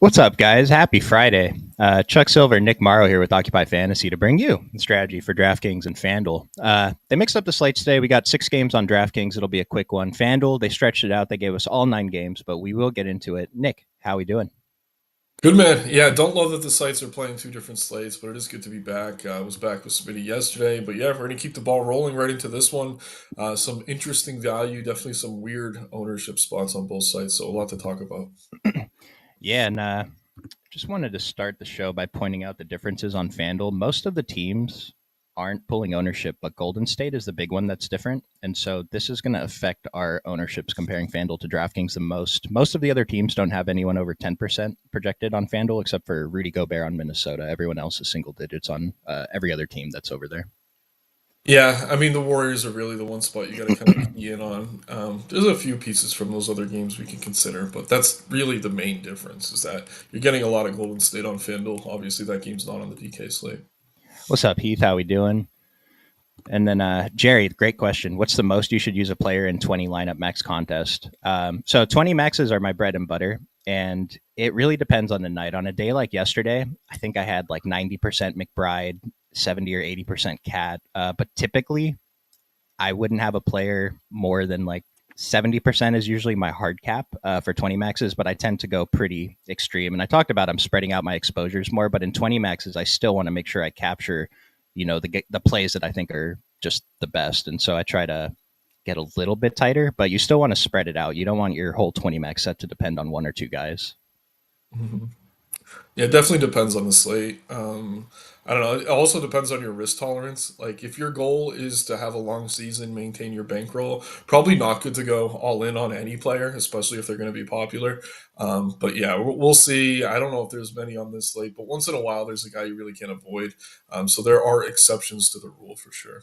What's up, guys? Happy Friday. Chuck Silver and Nick Marro here with Occupy Fantasy to bring you the strategy for DraftKings and FanDuel. They mixed up the slates today. We got 6 games on DraftKings. It'll be a quick one. FanDuel, they stretched it out. They gave us all 9 games, but we will get into it. Nick, how we doing? Good man. Yeah, don't love that the sites are playing two different slates, but it is good to be back. I was back with Smitty yesterday, but yeah, we're going to keep the ball rolling right into this one. Some interesting value, definitely some weird ownership spots on both sides, so a lot to talk about. Yeah, and just wanted to start the show by pointing out the differences on FanDuel. Most of the teams aren't pulling ownership, but Golden State is the big one that's different. And so this is going to affect our ownerships comparing FanDuel to DraftKings the most. Most of the other teams don't have anyone over 10% projected on FanDuel, except for Rudy Gobert on Minnesota. Everyone else is single digits on every other team that's over there. Yeah, I mean, the Warriors are really the one spot you got to kind of key in on. There's a few pieces from those other games we can consider, but that's really the main difference is that you're getting a lot of Golden State on FanDuel. Obviously, that game's not on the DK slate. What's up, Heath? How we doing? And then Jerry, great question. What's the most you should use a player in 20 lineup max contest? So 20 maxes are my bread and butter, and it really depends on the night. On a day like yesterday, I think I had like 90% McBride, 70 or 80% Cat. But typically, I wouldn't have a player more than like 70% is usually my hard cap for 20 maxes, but I tend to go pretty extreme. And I talked about I'm spreading out my exposures more, but in 20 maxes, I still want to make sure I capture, the plays that I think are just the best. And so I try to get a little bit tighter, but you still want to spread it out. You don't want your whole 20 max set to depend on one or two guys. Mhm. Yeah, it definitely depends on the slate. I don't know. It also depends on your risk tolerance. Like, if your goal is to have a long season, maintain your bankroll, probably not good to go all in on any player, especially if they're going to be popular. But yeah, we'll see. I don't know if there's many on this slate, but once in a while, there's a guy you really can't avoid. So there are exceptions to the rule for sure.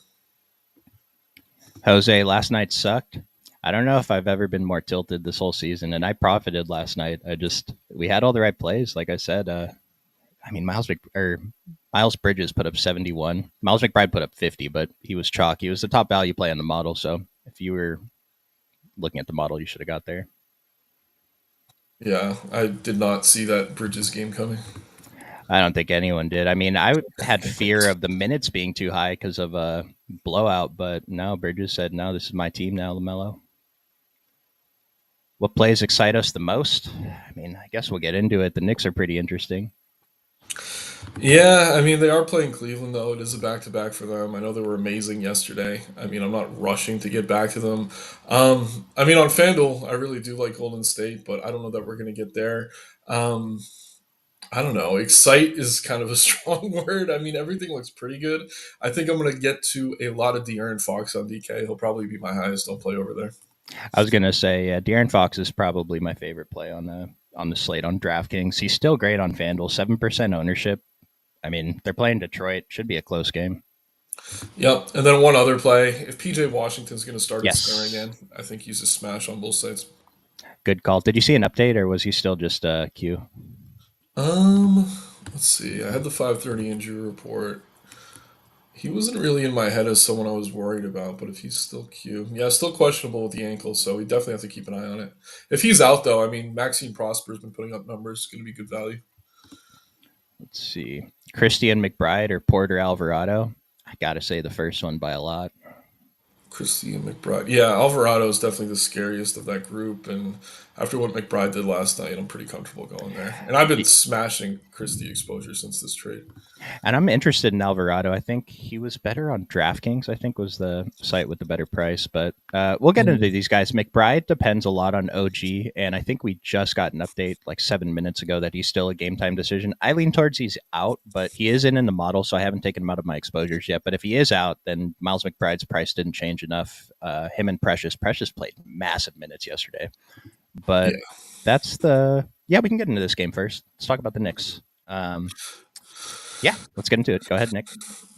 Jose, last night sucked. I don't know if I've ever been more tilted this whole season, and I profited last night. We had all the right plays, like I said. I mean, Miles Bridges put up 71. Miles McBride put up 50, but he was chalk. He was the top value play on the model. So if you were looking at the model, you should have got there. Yeah, I did not see that Bridges game coming. I don't think anyone did. I mean, I had fear of the minutes being too high because of a blowout, but no, Bridges said, no, this is my team now, LaMelo. What plays excite us the most? I mean, I guess we'll get into it. The Knicks are pretty interesting. Yeah, I mean, they are playing Cleveland, though. It is a back to back for them. I know they were amazing yesterday. I mean, I'm not rushing to get back to them. I mean, on FanDuel, I really do like Golden State, but I don't know that we're going to get there. Um, I don't know. Excite is kind of a strong word. I mean, everything looks pretty good. I think I'm going to get to a lot of De'Aaron Fox on DK. He'll probably be my highest on play over there. I was gonna say, yeah, De'Aaron Fox is probably my favorite play on the slate on DraftKings. He's still great on FanDuel, 7% ownership. I mean, they're playing Detroit. Should be a close game. Yep. And then one other play. If PJ Washington's going to start at center Yes. again, I think he's a smash on both sides. Good call. Did you see an update or was he still just Q? Um, let's see. I had the 5:30 injury report. He wasn't really in my head as someone I was worried about, but if he's still Q, yeah, still questionable with the ankle, so we definitely have to keep an eye on it. If he's out though, I mean, Maxine Prosper's been putting up numbers, going to be good value. Let's see. Christian McBride or Porter Alvarado? I gotta say the first one by a lot. Christian McBride, yeah, Alvarado is definitely the scariest of that group, and after what McBride did last night, I'm pretty comfortable going there. And I've been smashing Christie exposure since this trade. And I'm interested in Alvarado. I think he was better on DraftKings, I think was the site with the better price. But we'll get into Mhm. these guys. McBride depends a lot on OG. And I think we just got an update like 7 minutes ago that he's still a game time decision. I lean towards he's out, but he is in the model. So I haven't taken him out of my exposures yet. But if he is out, then Miles McBride's price didn't change enough. Him and Precious played massive minutes yesterday. Yeah. But yeah, we can get into this game first. Let's talk about the Knicks. Um, Yeah, let's get into it. Go ahead, Nick.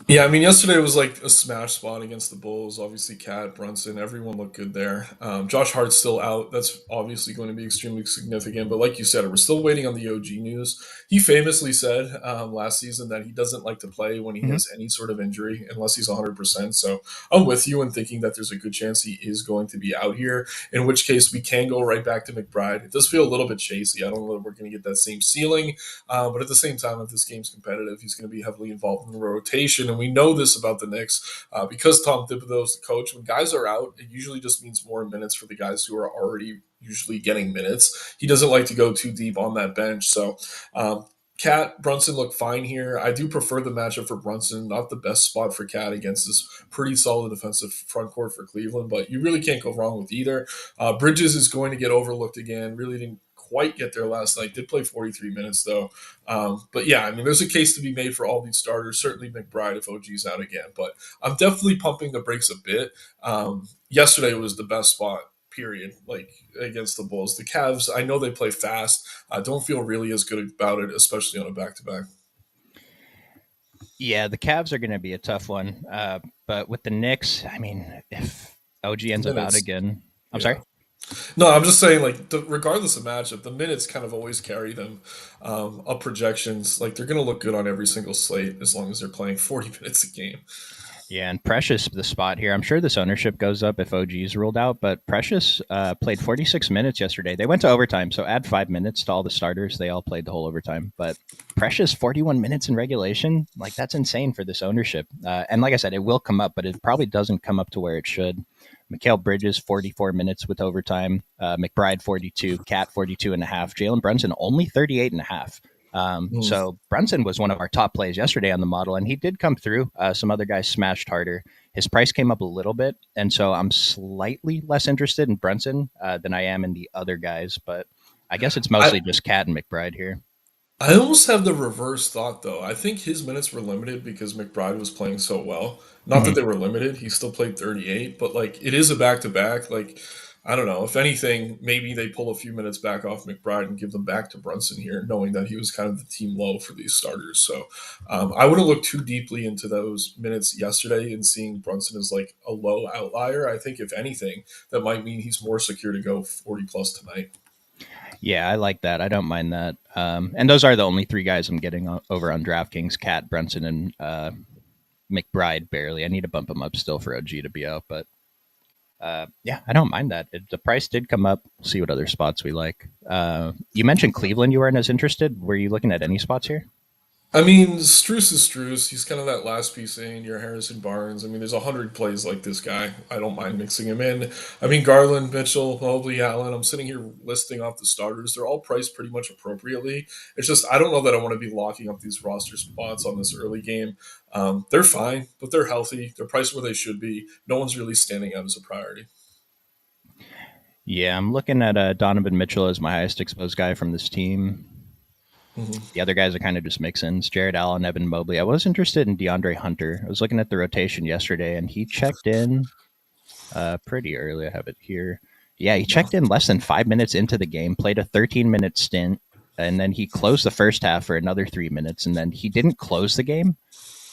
Yeah, I mean, yesterday was like a smash spot against the Bulls. Obviously, Cat, Brunson, everyone looked good there. Josh Hart's still out. That's obviously going to be extremely significant. But like you said, we're still waiting on the OG news. He famously said last season that he doesn't like to play when he Mm-hmm. has any sort of injury unless he's 100%. So I'm with you in thinking that there's a good chance he is going to be out here, in which case we can go right back to McBride. It does feel a little bit chasey. I don't know that we're going to get that same ceiling. But at the same time, if this game's competitive, he's going to be heavily involved in the rotation. And we know this about the Knicks because Tom Thibodeau's the coach. When guys are out, it usually just means more minutes for the guys who are already usually getting minutes. He doesn't like to go too deep on that bench. So, Cat, Brunson look fine here. I do prefer the matchup for Brunson. Not the best spot for Cat against this pretty solid defensive front court for Cleveland, but you really can't go wrong with either. Bridges is going to get overlooked again. Really didn't quite get there last night. Did play 43 minutes though. But yeah, I mean, there's a case to be made for all these starters. Certainly McBride if OG's out again. But I'm definitely pumping the brakes a bit. Yesterday was the best spot. Period. Like against the Bulls, the Cavs. I know they play fast. I don't feel really as good about it, especially on a back-to-back. Yeah, the Cavs are going to be a tough one. But with the Knicks, I mean, if OG ends up out Minutes, again, I'm sorry. yeah. No, I'm just saying, like, regardless of matchup, the minutes kind of always carry them up projections. Like, they're going to look good on every single slate as long as they're playing 40 minutes a game. Yeah, and Precious, the spot here. I'm sure this ownership goes up if OG is ruled out, but Precious played 46 minutes yesterday. They went to overtime, so add 5 minutes to all the starters. They all played the whole overtime. But Precious, 41 minutes in regulation, like that's insane for this ownership. And like I said, it will come up, but it probably doesn't come up to where it should. Mikal Bridges, 44 minutes with overtime. McBride, 42. Cat, 42 and a half. Jalen Brunson, only 38 and a half. Mm. So Brunson was one of our top plays yesterday on the model, and he did come through. Some other guys smashed harder. His price came up a little bit, and so I'm slightly less interested in Brunson than I am in the other guys. But I guess it's I, mostly just Cat and McBride here. I almost have the reverse thought though. I think his minutes were limited because McBride was playing so well. Not that Mm-hmm. they were limited; he still played 38. But like, it is a back to back. Like, I don't know. If anything, maybe they pull a few minutes back off McBride and give them back to Brunson here, knowing that he was kind of the team low for these starters. So I wouldn't look too deeply into those minutes yesterday and seeing Brunson as like a low outlier. I think if anything, that might mean he's more secure to go 40 plus tonight. Yeah, I like that. I don't mind that. And those are the only three guys I'm getting over on DraftKings: Cat, Brunson, and McBride. Barely. I need to bump him up still for OG to be out, but yeah, I don't mind that. The price did come up. We'll see what other spots we like. You mentioned Cleveland. You weren't as interested. Were you looking at any spots here? I mean, Struess is Struess. He's kind of that last piece in your Harrison Barnes. I mean, there's 100 plays like this guy. I don't mind mixing him in. I mean, Garland, Mitchell, Mobley, Allen. I'm sitting here listing off the starters. They're all priced pretty much appropriately. It's just I don't know that I want to be locking up these roster spots on this early game. They're fine, but they're healthy. They're priced where they should be. No one's really standing out as a priority. Yeah, I'm looking at Donovan Mitchell as my highest exposed guy from this team. Mhm. The other guys are kind of just mix-ins. Jared Allen, Evan Mobley. I was interested in DeAndre Hunter. I was looking at the rotation yesterday, and he checked in pretty early. I have it here. Yeah, he checked in less than 5 minutes into the game, played a 13-minute stint, and then he closed the first half for another 3 minutes, and then he didn't close the game.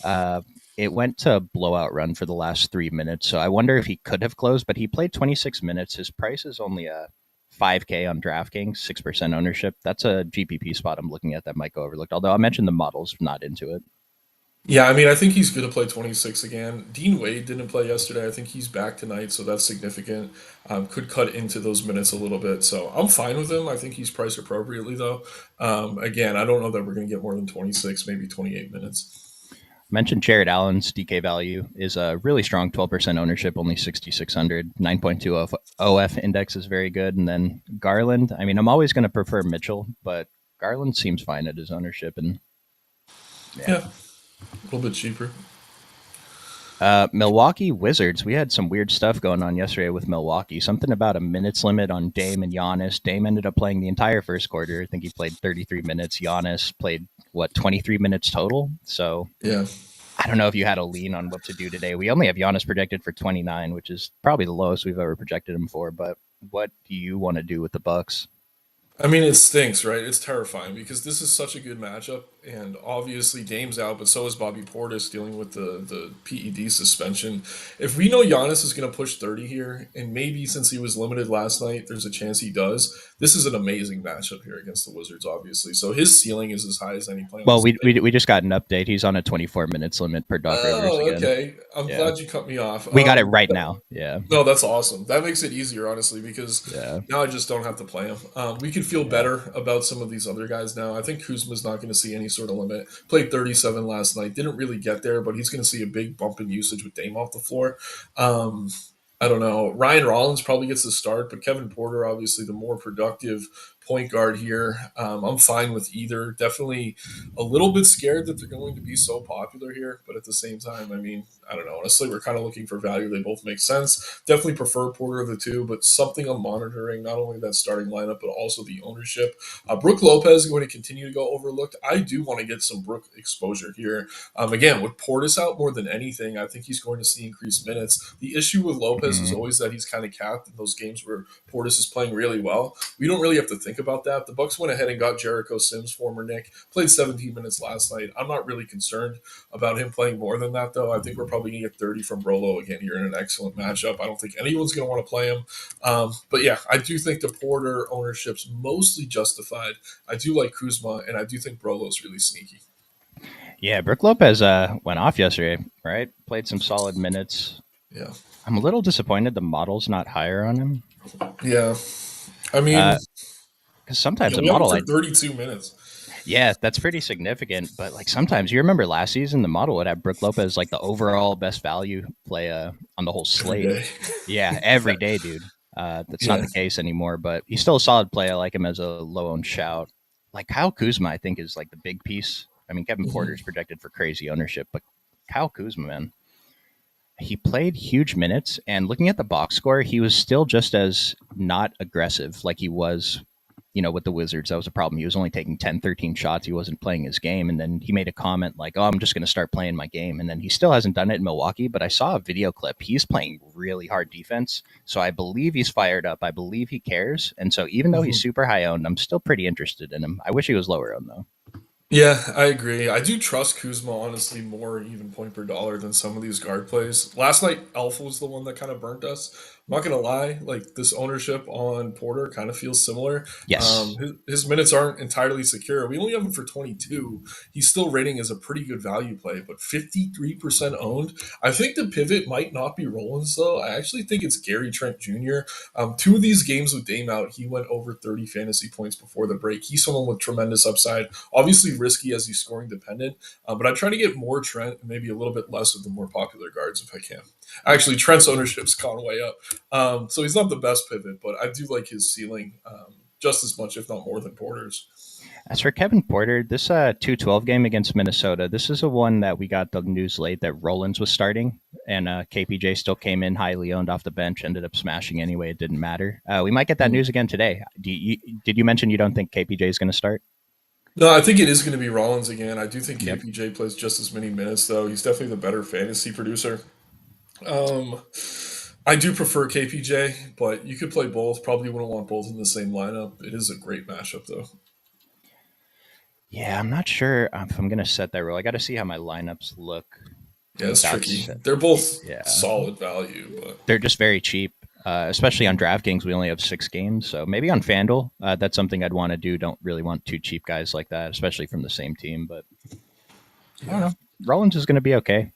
Uh, it went to a blowout run for the last 3 minutes, so I wonder if he could have closed, but he played 26 minutes. His price is only a 5K on DraftKings, 6% ownership. That's a GPP spot I'm looking at that might go overlooked, although I mentioned the model's not into it. Yeah, I mean, I think he's going to play 26 again. Dean Wade didn't play yesterday. I think he's back tonight, so that's significant. Could cut into those minutes a little bit. So I'm fine with him. I think he's priced appropriately, though. Again, I don't know that we're going to get more than 26, maybe 28 minutes. Mentioned Jared Allen's DK value is a really strong 12% ownership, only 6,600. 9.2 OF index is very good. And then Garland, I mean, I'm always going to prefer Mitchell, but Garland seems fine at his ownership. And yeah. Yeah, a little bit cheaper. Milwaukee Wizards. We had some weird stuff going on yesterday with Milwaukee. Something about a minutes limit on Dame and Giannis. Dame ended up playing the entire first quarter. I think he played 33 minutes. Giannis played, 23 minutes total? So Yeah. I don't know if you had a lean on what to do today. We only have Giannis projected for 29, which is probably the lowest we've ever projected him for. But what do you want to do with the Bucks? I mean, it stinks, right? It's terrifying because this is such a good matchup, and obviously Dame's out, but so is Bobby Portis dealing with the PED suspension. If we know Giannis is going to push 30 here, and maybe since he was limited last night, there's a chance he does. This is an amazing matchup here against the Wizards, obviously. So his ceiling is as high as any play on the Well, slate. we just got an update. He's on a 24 minutes limit per Doc Rivers Oh, again. okay. I'm Yeah, glad you cut me off. we got it right now. Yeah, No, that's awesome. That makes it easier, honestly, because yeah, now I just don't have to play him. We can feel yeah. better about some of these other guys now. I think Kuzma's not going to see any sort of limit. Played 37 last night. Didn't really get there, but he's going to see a big bump in usage with Dame off the floor. Um, I don't know. Ryan Rollins probably gets the start, but Kevin Porter, obviously, the more productive point guard here. I'm fine with either. Definitely a little bit scared that they're going to be so popular here, but at the same time, I mean, I don't know. Honestly, we're kind of looking for value. They both make sense. Definitely prefer Porter of the two, but something I'm monitoring, not only that starting lineup, but also the ownership. Brook Lopez is going to continue to go overlooked. I do want to get some Brook exposure here. Again, with Portis out more than anything, I think he's going to see increased minutes. The issue with Lopez is Mhm. always that he's kind of capped in those games where Portis is playing really well. We don't really have to think about that. The Bucks went ahead and got Jericho Sims, former Nick, played 17 minutes last night. I'm not really concerned about him playing more than that, though. I think we're probably going to get 30 from Rolo again here in an excellent matchup. I don't think anyone's going to want to play him. But yeah, I do think the Porter ownership's mostly justified. I do like Kuzma, and I do think Rolo's really sneaky. Yeah, Brook Lopez went off yesterday, right? Played some solid minutes. Yeah. I'm a little disappointed the model's not higher on him. Yeah. I mean, Because sometimes yeah, the we have him model, for 32 minutes. yeah, that's pretty significant. But like sometimes you remember last season, the model would have Brook Lopez like the overall best value play on the whole Every slate. day. Yeah, every day, dude. That's not Yeah. the case anymore, but he's still a solid play. I like him as a low owned shout. Like Kyle Kuzma, I think is like the big piece. I mean, Kevin Porter's Mhm. projected for crazy ownership, but Kyle Kuzma, man, he played huge minutes. And looking at the box score, he was still just as not aggressive like he was, with the Wizards. That was a problem. He was only taking 10, 13 shots. He wasn't playing his game. And then he made a comment like, oh, I'm just going to start playing my game. And then he still hasn't done it in Milwaukee. But I saw a video clip. He's playing really hard defense. So I believe he's fired up. I believe he cares. And so even though he's Mhm. super high owned, I'm still pretty interested in him. I wish he was lower owned, though. Yeah, I agree. I do trust Kuzma honestly more even point per dollar than some of these guard plays. Last night, Alpha was the one that kind of burnt us. I'm not gonna lie, like this ownership on Porter kind of feels similar. Yes. His minutes aren't entirely secure. We only have him for 22. He's still rating as a pretty good value play, but 53% owned. I think the pivot might not be Rollins though. I actually think it's Gary Trent Jr. Two of these games with Dame out, he went over 30 fantasy points before the break. He's someone with tremendous upside. Obviously risky as he's scoring dependent, but I try to get more Trent and maybe a little bit less of the more popular guards if I can. Actually, Trent's ownership's gone way up, so he's not the best pivot, but I do like his ceiling just as much, if not more, than Porter's. As for Kevin Porter, this 2-12 game against Minnesota, this is a one that we got the news late that Rollins was starting, and KPJ still came in highly owned off the bench, ended up smashing anyway. It didn't matter. We might get that Mm. news again today. Did you mention you don't think KPJ is going to start? No, I think it is going to be Rollins again. I do think Yep. KPJ plays just as many minutes, though. He's definitely the better fantasy producer. Um, I do prefer KPJ, but you could play both. Probably wouldn't want both in the same lineup. It is a great matchup, though. Yeah, I'm not sure if I'm going to set that rule. I got to see how my lineups look Yeah, it's without tricky. set. They're both Yeah, solid value, but they're just very cheap. Especially on DraftKings, we only have 6 games, so maybe on FanDuel, that's something I'd want to do. Don't really want two cheap guys like that, especially from the same team. But I don't yeah. know. Rollins is going to be okay.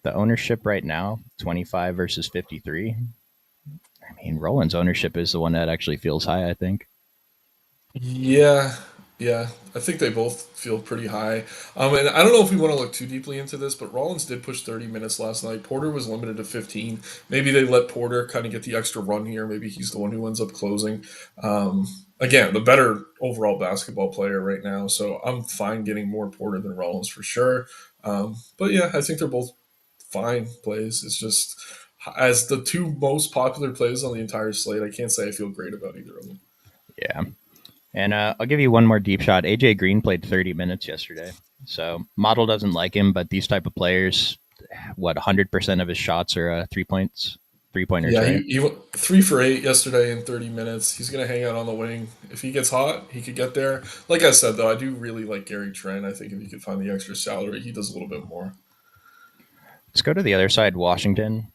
The ownership right now, 25 versus 53. I mean, Rollins' ownership is the one that actually feels high, I think. Yeah, yeah. I think they both feel pretty high. And I don't know if we want to look too deeply into this, but Rollins did push 30 minutes last night. Porter was limited to 15. Maybe they let Porter kind of get the extra run here. Maybe he's the one who ends up closing. Again, the better overall basketball player right now, so I'm fine getting more Porter than Rollins for sure. But yeah, I think they're both fine plays. It's just as the two most popular plays on the entire slate, I can't say I feel great about either of them. Yeah. And I'll give you one more deep shot. AJ Green played 30 minutes yesterday. So model doesn't like him, but these type of players, what 100% of his shots are 3 points. 3 pointers, Yeah, right? he went 3 for 8 yesterday in 30 minutes. He's going to hang out on the wing. If he gets hot, he could get there. Like I said, though, I do really like Gary Trent. I think if he could find the extra salary, he does a little bit more. Let's go to the other side, Washington.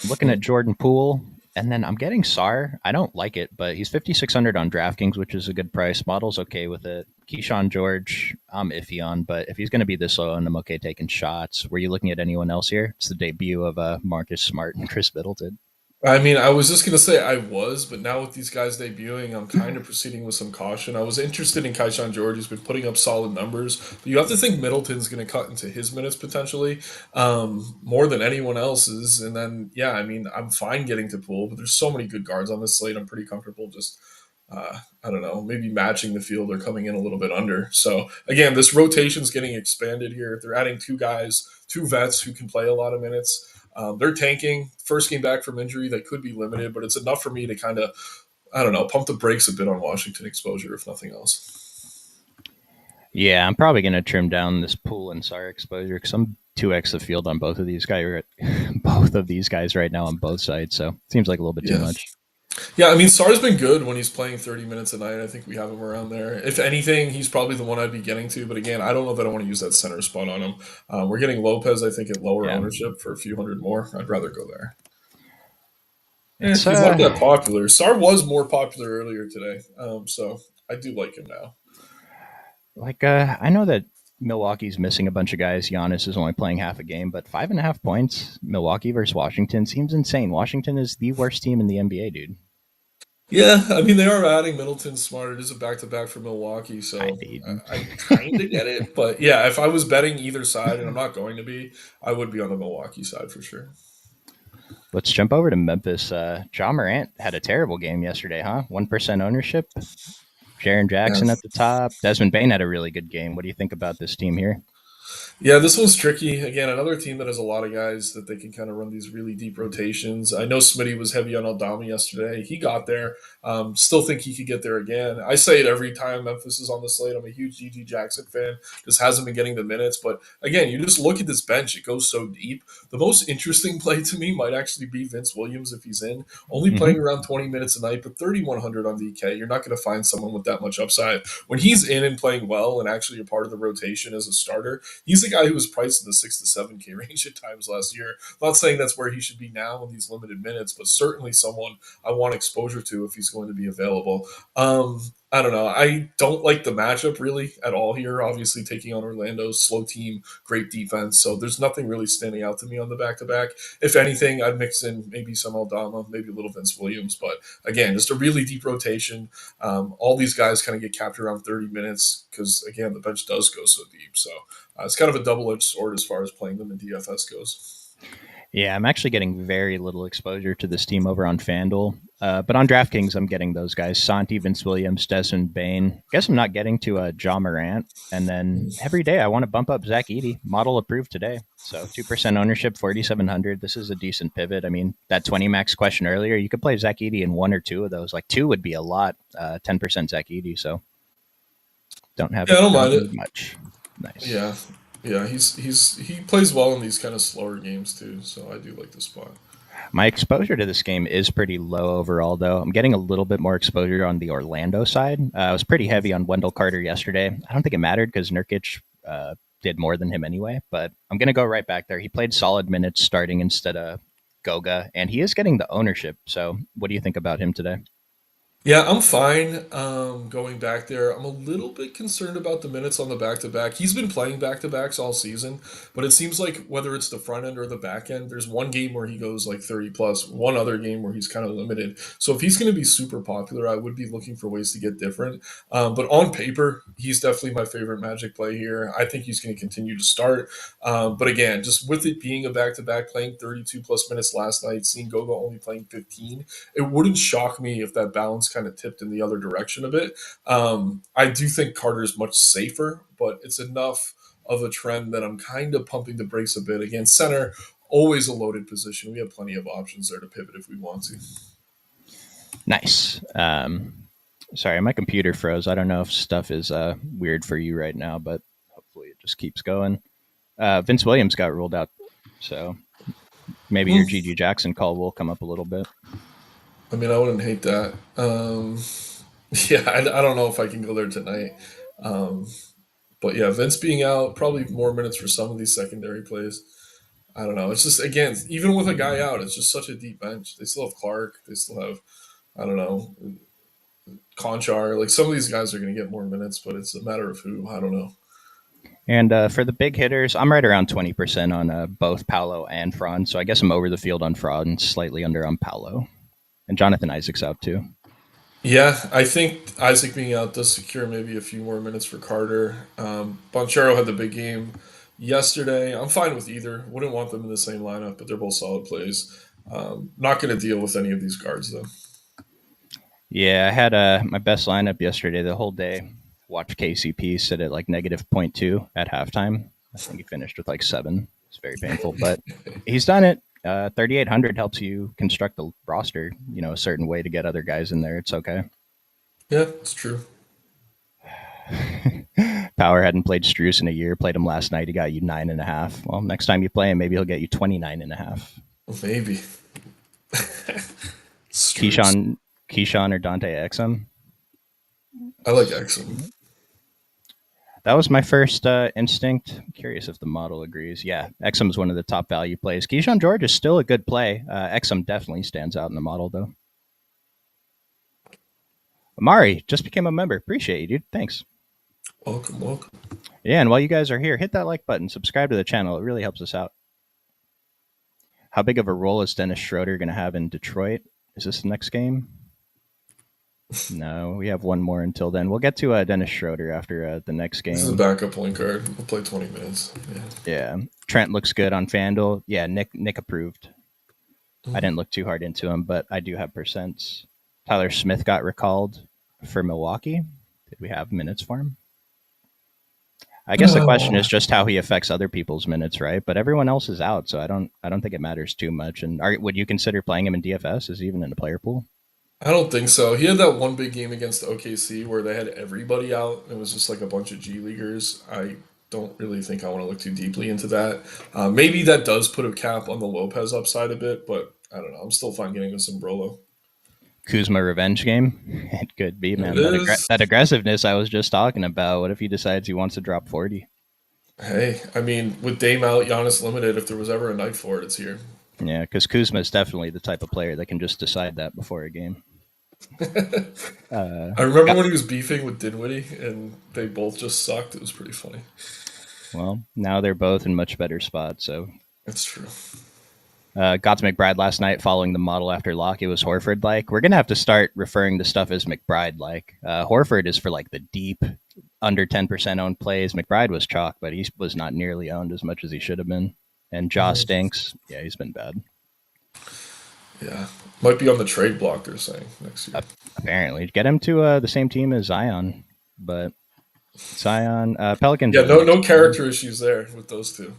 I'm looking at Jordan Poole, and then I'm getting Sar. I don't like it, but he's 5,600 on DraftKings, which is a good price. Model's okay with it. Keyshawn George, I'm iffy on, but if he's going to be this low, and I'm okay taking shots. Were you looking at anyone else here? It's the debut of Marcus Smart and Chris Middleton. I mean, I was just gonna say I was, but now with these guys debuting, I'm kind of proceeding with some caution. I was interested in Kaishan George, who's been putting up solid numbers, but you have to think Middleton's gonna cut into his minutes potentially, more than anyone else's. And then, yeah, I mean, I'm fine getting to Poole, but there's so many good guards on this slate. I'm pretty comfortable just, I don't know, maybe matching the field or coming in a little bit under. So again, this rotation's getting expanded here. They're adding two guys, two vets who can play a lot of minutes. They're tanking. First game back from injury, they could be limited, but it's enough for me to kind of, I don't know, pump the brakes a bit on Washington exposure, if nothing else. Yeah, I'm probably going to trim down this Poole and Sar exposure because I'm 2x the field on both of these guys. Both of these guys right now on both sides, so it seems like a little bit too Yeah. much. Yeah, I mean, Sar's been good when he's playing 30 minutes a night. I think we have him around there. If anything, he's probably the one I'd be getting to. But again, I don't know that I want to use that center spot on him. We're getting Lopez, I think, at lower Yeah, ownership for a few hundred more. I'd rather go there. it's He's not that popular. Sar was more popular earlier today. So I do like him now. like I know that Milwaukee's missing a bunch of guys. Giannis is only playing half a game, but 5.5 points, Milwaukee versus Washington seems insane. Washington is the worst team in the NBA, dude. Yeah, I mean they are adding Middleton Smart. It is a back to back for Milwaukee, I so did. I kind of get it. But yeah, if I was betting either side, and I'm not going to be, I would be on the Milwaukee side for sure. Let's jump over to Memphis. John Morant had a terrible game yesterday, huh? 1% ownership. Jaron Yeah. Jackson at the top. Desmond Bain had a really good game. What do you think about this team here? Yeah, this one's tricky. Again, another team that has a lot of guys that they can kind of run these really deep rotations. I know Smitty was heavy on Aldama yesterday. He got there. Still think he could get there again. I say it every time Memphis is on the slate. I'm a huge GG Jackson fan. Just hasn't been getting the minutes. But again, you just look at this bench. It goes so deep. The most interesting play to me might actually be Vince Williams if he's in. Only Mm-hmm. playing around 20 minutes a night, but 3,100 on DK. You're not going to find someone with that much upside. When he's in and playing well and actually a part of the rotation as a starter, he's a guy who was priced in the 6 to 7K range at times last year. I'm not saying that's where he should be now in these limited minutes, but certainly someone I want exposure to if he's going to be available. I don't know. I don't like the matchup really at all here. Obviously, taking on Orlando's slow team, great defense. So there's nothing really standing out to me on the back to back. If anything, I'd mix in maybe some Aldama, maybe a little Vince Williams. But again, just a really deep rotation. All these guys kind of get capped around 30 minutes because, again, the bench does go so deep. So it's kind of a double edged sword as far as playing them in DFS goes. Yeah, I'm actually getting very little exposure to this team over on FanDuel. But on DraftKings, I'm getting those guys: Santi, Vince Williams, Desmond Bain. Guess I'm not getting to John Morant. And then every day I want to bump up Zach Edey. Model approved today. So 2% ownership, 4,700. This is a decent pivot. I mean, that 20 max question earlier, you could play Zach Edey in one or two of those. Like two would be a lot. 10% Zach Edey. So Yeah, I don't don't mind need it. much. Nice. Yeah, yeah, he plays well in these kind of slower games too. So I do like the spot. My exposure to this game is pretty low overall, though. I'm getting a little bit more exposure on the Orlando side. I was pretty heavy on Wendell Carter yesterday. I don't think it mattered because Nurkic did more than him anyway, but I'm going to go right back there. He played solid minutes starting instead of Goga, and he is getting the ownership. So, what do you think about him today? Yeah, I'm fine going back there. I'm a little bit concerned about the minutes on the back to back. He's been playing back to backs all season, but it seems like whether it's the front end or the back end, there's one game where he goes like 30 plus, one other game where he's kind of limited. So if he's going to be super popular, I would be looking for ways to get different. But on paper, he's definitely my favorite Magic play here. I think he's going to continue to start. But again, just with it being a back to back, playing 32 plus minutes last night, seeing Goga only playing 15, it wouldn't shock me if that balance kind of tipped in the other direction a bit. I do think Carter is much safer, but it's enough of a trend that I'm kind of pumping the brakes a bit. Again, center, always a loaded position. We have plenty of options there to pivot if we want to. Nice. Sorry, my computer froze. I don't know if stuff is weird for you right now, but hopefully it just keeps going. Vince Williams got ruled out, so Maybe your Hmm. GG Jackson call will come up a little bit. I mean, I wouldn't hate that. Yeah, I don't know if I can go there tonight. Um, but yeah, Vince being out, probably more minutes for some of these secondary plays. I don't know. It's just, again, even with a guy out, it's just such a deep bench. They still have Clark. They still have, I don't know, Conchar. Like some of these guys are going to get more minutes, but it's a matter of who. I don't know. And for the big hitters, I'm right around 20% on both Paolo and Franz. So I guess I'm over the field on Franz and slightly under on Paolo. And Jonathan Isaac's out too. Yeah, I think Isaac being out does secure maybe a few more minutes for Carter. Bonchero had the big game yesterday. I'm fine with either. Wouldn't want them in the same lineup, but they're both solid plays. Not going to deal with any of these guards though. Yeah, I had my best lineup yesterday the whole day. Watched KCP sit at like negative zero point 0.2 at halftime. I think he finished with like 7. It's very painful, but he's done it. 3,800 helps you construct the roster, a certain way to get other guys in there. It's okay. Yeah, it's true. Power hadn't played Struce in a year. Played him last night. He got you 9.5. Well, next time you play him, maybe he'll get you 29.5. Maybe. Struce. Keyshawn or Dante Exum. I like Exum. That was my first instinct. I'm curious if the model agrees. Yeah, Exum is one of the top value plays. Keyshawn George is still a good play. Exum definitely stands out in the model, though. Amari just became a member. Appreciate you, dude. Thanks. Welcome, welcome. Yeah, and while you guys are here, hit that like button, subscribe to the channel. It really helps us out. How big of a role is Dennis Schroeder going to have in Detroit? Is this the next game? No, we have one more until then. We'll get to Dennis Schroeder after the next game. This is a backup point guard. We'll play 20 minutes. Yeah. Trent looks good on FanDuel. Yeah, Nick approved. I didn't look too hard into him, but I do have percents. Tyler Smith got recalled for Milwaukee. Did we have minutes for him? I guess the question is just how he affects other people's minutes, right? But everyone else is out, so I don't think it matters too much. And would you consider playing him in DFS? Is he even in the player pool? I don't think so. He had that one big game against OKC where they had everybody out. It was just like a bunch of G Leaguers. I don't really think I want to look too deeply into that. Maybe that does put a cap on the Lopez upside a bit, but I don't know. I'm still fine getting with some Brolo. Kuzma revenge game? It could be, man. It is. That aggressiveness I was just talking about. What if he decides he wants to drop 40? Hey, I mean, with Dame out, Giannis limited, if there was ever a night for it, it's here. Yeah, because Kuzma is definitely the type of player that can just decide that before a game. I remember when he was beefing with Dinwiddie and they both just sucked. It was pretty funny. Well, now they're both in much better spots, so That's true. got to McBride last night following the model after lock. It was Horford like. We're going to have to start referring to stuff as McBride like. Horford is for like the deep, under 10% owned plays. McBride was chalk, but he was not nearly owned as much as he should have been. And Josh stinks. Yeah, he's been bad. Yeah. Might be on the trade block, they're saying, next year. Apparently. Get him to the same team as Zion. But Zion, Pelicans. Yeah, no character issues there with those two.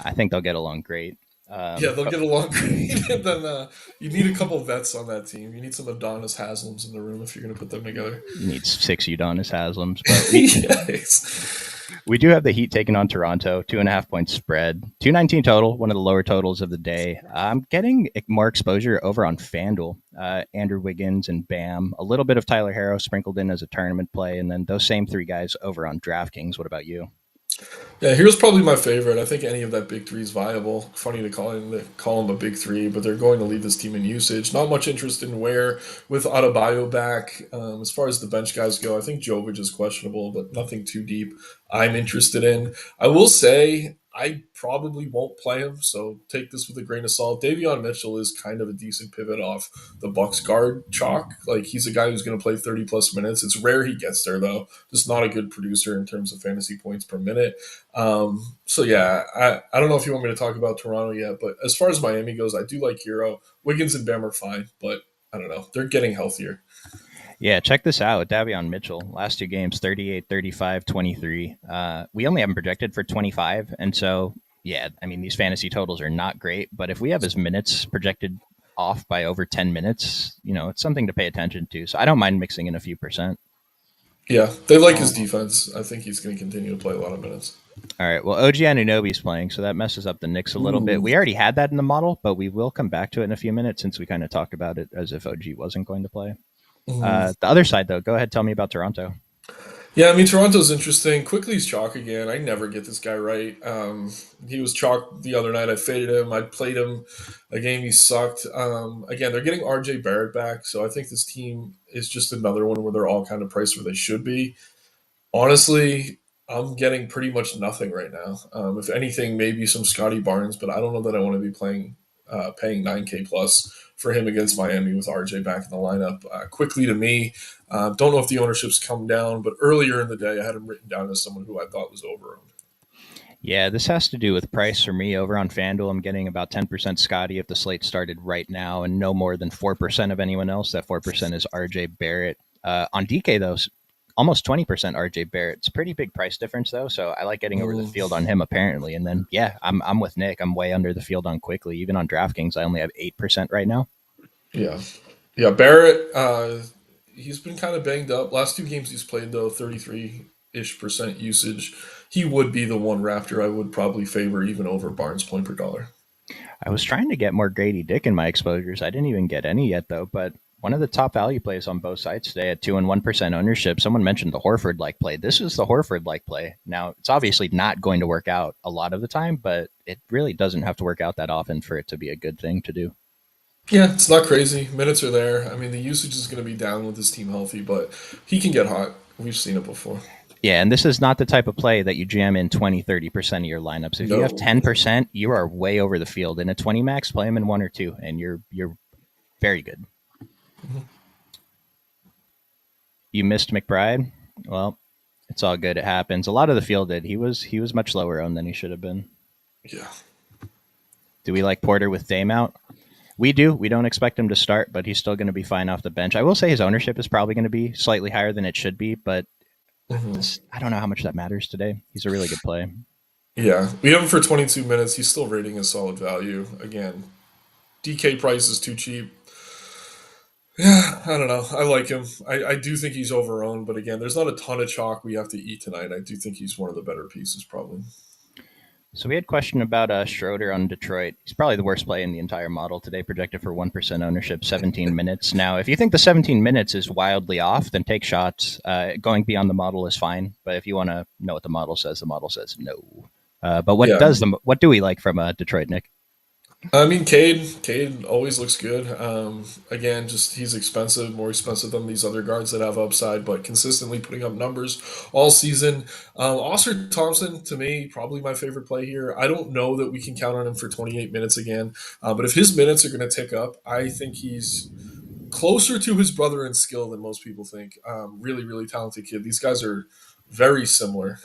I think they'll get along great. Yeah, they'll get along great. And then you need a couple of vets on that team. You need some Adonis Haslams in the room if you're going to put them together. You need 6 Udonis Haslams. But we do have the Heat taking on Toronto, 2.5 point spread, 219 total, one of the lower totals of the day. I'm getting more exposure over on FanDuel. Andrew Wiggins and Bam, a little bit of Tyler Harrow sprinkled in as a tournament play, and then those same 3 guys over on DraftKings. What about you? Yeah, here's probably my favorite. I think any of that big three is viable. Funny to call him a big three, but they're going to lead this team in usage. Not much interest in where with Adebayo back. As far as the bench guys go, I think Jovic is questionable, but nothing too deep. I'm interested in. I will say I probably won't play him, so take this with a grain of salt. Davion Mitchell is kind of a decent pivot off the Bucks guard chalk. Like he's a guy who's going to play 30 plus minutes. It's rare he gets there though. Just not a good producer in terms of fantasy points per minute. So yeah, I don't know if you want me to talk about Toronto yet, but as far as Miami goes, I do like Hero. Wiggins and Bam are fine, but I don't know. They're getting healthier. Yeah, check this out. Davion Mitchell, last 2 games, 38, 35, 23. We only have him projected for 25. And so, yeah, I mean, these fantasy totals are not great. But if we have his minutes projected off by over 10 minutes, it's something to pay attention to. So I don't mind mixing in a few percent. Yeah, they like his Oh. defense. I think he's going to continue to play a lot of minutes. All right. Well, OG Anunoby's playing, so that messes up the Knicks a little bit. Ooh. We already had that in the model, but we will come back to it in a few minutes since we kind of talked about it as if OG wasn't going to play. Mhm. The other side, though, go ahead, tell me about Toronto. Yeah, I mean Toronto's interesting. Quickly's chalk again. I never get this guy right. He was chalk the other night. I faded him. I played him a game. He sucked. Again, they're getting RJ Barrett back, so I think this team is just another one where they're all kind of priced where they should be. Honestly, I'm getting pretty much nothing right now. If anything, maybe some Scotty Barnes, but I don't know that I want to be paying 9K plus for him against Miami with RJ back in the lineup. Quickly to me, don't know if the ownership's come down, but earlier in the day, I had him written down as someone who I thought was over owned. Yeah, this has to do with price for me over on FanDuel. I'm getting about 10% Scotty if the slate started right now, and no more than 4% of anyone else. That 4% is RJ Barrett. On DK, though, almost 20% RJ Barrett. It's a pretty big price difference, though, so I like getting over the Mm, field on him, apparently. And then, yeah, I'm with Nick. I'm way under the field on Quickly. Even on DraftKings, I only have 8% right now. yeah, yeah. Barrett, he's been kind of banged up. Last two games he's played though, 33-ish% usage. He would be the one Raptor I would probably favor even over Barnes point per dollar. I was trying to get more Grady Dick in my exposures. I didn't even get any yet, though. But one of the top value plays on both sides today at 2 and 1% ownership. Someone mentioned the Horford like play. This is the Horford like play. Now, it's obviously not going to work out a lot of the time, but it really doesn't have to work out that often for it to be a good thing to do. Yeah, it's not crazy. Minutes are there. I mean, the usage is going to be down with this team healthy, but he can get hot. We've seen it before. Yeah, and this is not the type of play that you jam in 20-30% of your lineups. If you have No. 10%, you are way over the field. In a 20 max, play him in one or two, and you're very good. You missed McBride. Well, it's all good. It happens. A lot of the field did. He was much lower owned than he should have been. Yeah. Do we like Porter with Dame out? We do. We don't expect him to start, but he's still going to be fine off the bench. I will say his ownership is probably going to be slightly higher than it should be, but Hmm. I don't know how much that matters today. He's a really good play. Yeah. We have him for 22 minutes. He's still rating as solid value. Again, DK price is too cheap. Yeah, I don't know. I like him. I do think he's overowned, but again, there's not a ton of chalk we have to eat tonight. I do think he's one of the better pieces, probably. So we had a question about Schroeder on Detroit. He's probably the worst play in the entire model today, projected for 1% ownership, 17 minutes. Now, if you think the 17 minutes is wildly off, then take shots. Going beyond the model is fine. But if you want to know what the model says no. But Yeah. what do we like from Detroit, Nick? I mean, Cade always looks good. Again, just he's expensive, more expensive than these other guards that have upside, but consistently putting up numbers all season. Oscar Thompson, to me, probably my favorite play here. I don't know that we can count on him for 28 minutes again, but if his minutes are going to tick up, I think he's closer to his brother in skill than most people think. Really, really talented kid. These guys are very similar.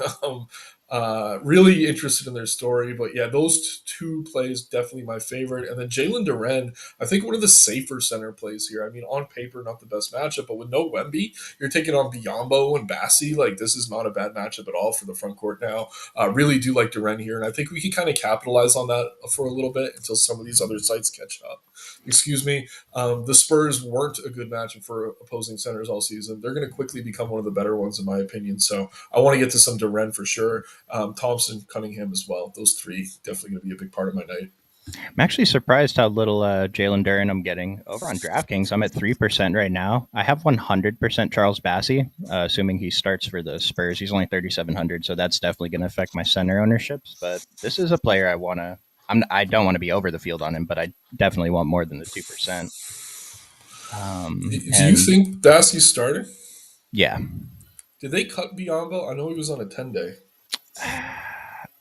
Really interested in their story, but yeah, those two plays definitely my favorite. And then Jalen Duren, I think one of the safer center plays here. I mean, on paper, not the best matchup, but with no Wemby, you're taking on Biombo and Bassi. Like this is not a bad matchup at all for the front court now. Really do like Duren here, and I think we can kind of capitalize on that for a little bit until some of these other sites catch up. Excuse me. The Spurs weren't a good matchup for opposing centers all season. They're going to quickly become one of the better ones, in my opinion. So I want to get to some Duren for sure. Thompson, Cunningham as well. Those three definitely going to be a big part of my night. I'm actually surprised how little Jalen Duren I'm getting over on DraftKings. I'm at 3% right now. I have 100% Charles Bassie, assuming he starts for the Spurs. He's only 3,700, so that's definitely going to affect my center ownerships. But this is a player I want to. I don't want to be over the field on him, but I definitely want more than the 2%. Do you And think Bassey's starting? yeah, Did they cut Biombo? I know he was on a 10-day.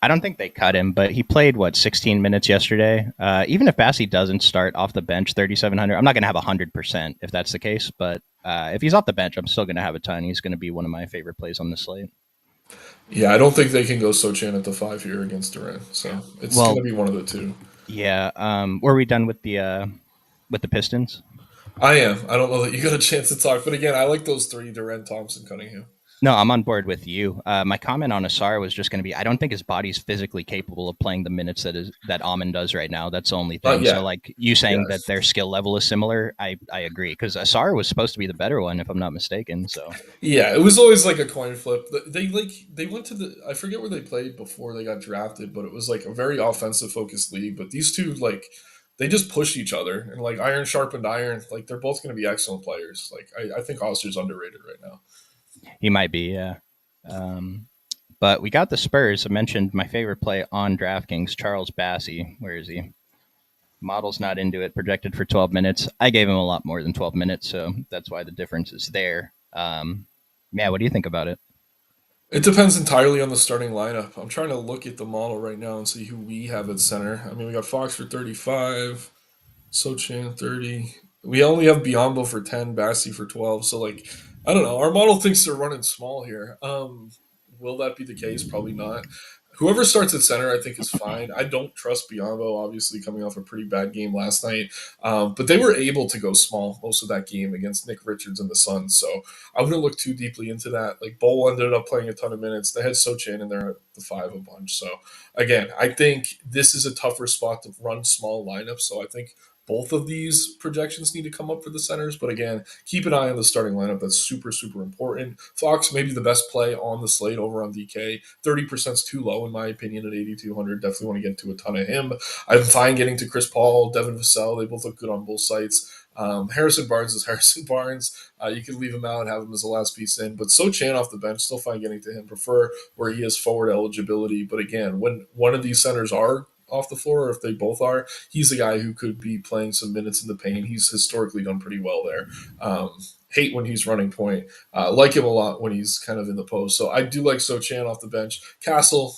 I don't think they cut him, but he played 16 minutes yesterday. Even if Bassie doesn't start off the bench, 3,700, I'm not going to have 100% if that's the case. But if he's off the bench, I'm still going to have a ton. He's going to be one of my favorite plays on the slate. Yeah, I don't think they can go Sochan at the 5 here against Durant. So it's going to Well, be one of the two. yeah. Were we done with the Pistons? I am. I don't know that you got a chance to talk, but again, I like those three: Durant, Thompson, Cunningham. No, I'm on board with you. My comment on Asar was just going to be, I don't think his body's physically capable of playing the minutes that Amon does right now. That's the only thing. So, Yeah, like you saying yeah. that their skill level is similar, I agree because Asar was supposed to be the better one, if I'm not mistaken. So Yeah, it was always like a coin flip. They went to the, I forget where they played before they got drafted, but it was like a very offensive focused league. But these two like they just push each other and like iron sharpened iron. Like they're both going to be excellent players. Like I think Oster's underrated right now. he might be, yeah. Um, but we got the Spurs. I mentioned my favorite play on DraftKings, Charles Bassey. Where is he? Model's not into it. Projected for 12 minutes. I gave him a lot more than 12 minutes, so that's why the difference is there. Yeah, what do you think about it? It depends entirely on the starting lineup. I'm trying to look at the model right now and see who we have at center. I mean, we got Fox for 35, Sochan 30. We only have Biombo for 10, Bassi for 12. So, like, I don't know. Our model thinks they're running small here. Will that be the case? Probably not. Whoever starts at center, I think, is fine. I don't trust Biombo, obviously, coming off a pretty bad game last night. But they were able to go small most of that game against Nick Richards and the Suns. So I wouldn't look too deeply into that. Like, Bowl ended up playing a ton of minutes. They had Sochan in there at the five a bunch. So, again, I think this is a tougher spot to run small lineups. So I think both of these projections need to come up for the centers. But again, keep an eye on the starting lineup. That's super, super important. Fox, maybe the best play on the slate over on DK. 30% is too low, in my opinion, at 8,200. Definitely want to get to a ton of him. I'm fine getting to Chris Paul, Devin Vassell. They both look good on both sites. Harrison Barnes is Harrison Barnes. You can leave him out and have him as the last piece in. But Sochan off the bench, still fine getting to him. Prefer where he has forward eligibility. But again, when one of these centers are off the floor, or if they both are, he's a guy who could be playing some minutes in the paint. He's historically done pretty well there. Hate when he's running point. Like him a lot when he's kind of in the post. So I do like Sochan off the bench. Castle,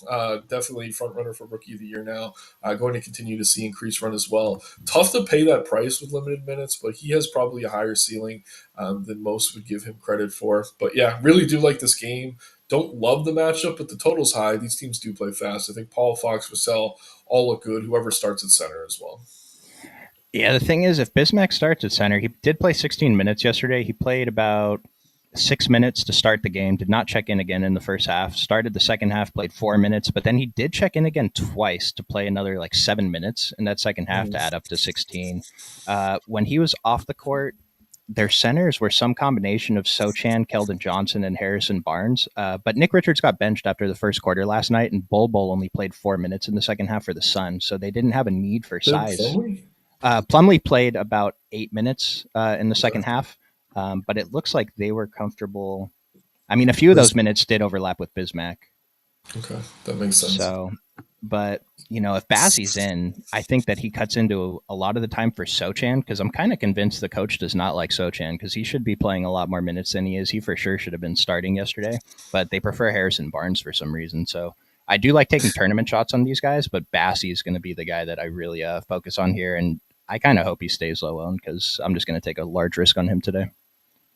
definitely front runner for rookie of the year now. Going to continue to see increased run as well. Tough to pay that price with limited minutes, but he has probably a higher ceiling than most would give him credit for. But yeah, really do like this game. Don't love the matchup, but the total's high. These teams do play fast. I think Paul, Fox, Vassell all look good. Whoever starts at center as well. Yeah, the thing is, if Bismack starts at center, he did play 16 minutes yesterday. He played about 6 minutes to start the game, did not check in again in the first half, started the second half, played 4 minutes, but then he did check in again twice to play another like 7 minutes in that second half to add up to 16. When he was off the court, their centers were some combination of Sochan, Keldon Johnson, and Harrison Barnes. But Nick Richards got benched after the first quarter last night, and Bol Bol only played 4 minutes in the second half for the Suns, so they didn't have a need for Did size. Plumlee? Plumlee played about 8 minutes in the Okay. second half, but it looks like they were comfortable. I mean, a few of those This, minutes did overlap with Bismack. okay, that makes sense. So, but if Bassey's in, I think that he cuts into a lot of the time for Sochan because I'm kind of convinced the coach does not like Sochan because he should be playing a lot more minutes than he is. He for sure should have been starting yesterday, but they prefer Harrison Barnes for some reason. So I do like taking tournament shots on these guys, but Bassey is going to be the guy that I really focus on here, and I kind of hope he stays low owned because I'm just going to take a large risk on him today.